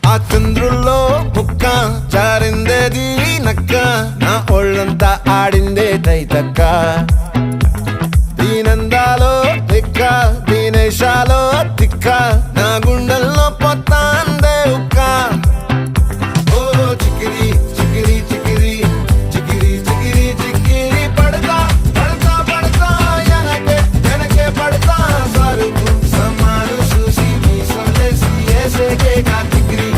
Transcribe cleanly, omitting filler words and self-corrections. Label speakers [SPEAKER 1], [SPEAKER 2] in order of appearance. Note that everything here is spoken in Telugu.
[SPEAKER 1] ఆ చంద్రుల్లో ముక్క జారిందేది నక్క నా ఒళ్ళంతా ఆడిందే తైతక్క దీనందాలో తిక్క దీనేశాలో తిక్క నా గుండెల్లో పొత్తాందే ఉక్క ఓ చికిరి చికిరి చికిరి చికిరి చికిరి చికిరి పడతా పడతా పడతా ఎనకే ఎనకే పడతా సరుకు సమారు చూసి మీ సొలేసి ఏసేకే కా చికిరి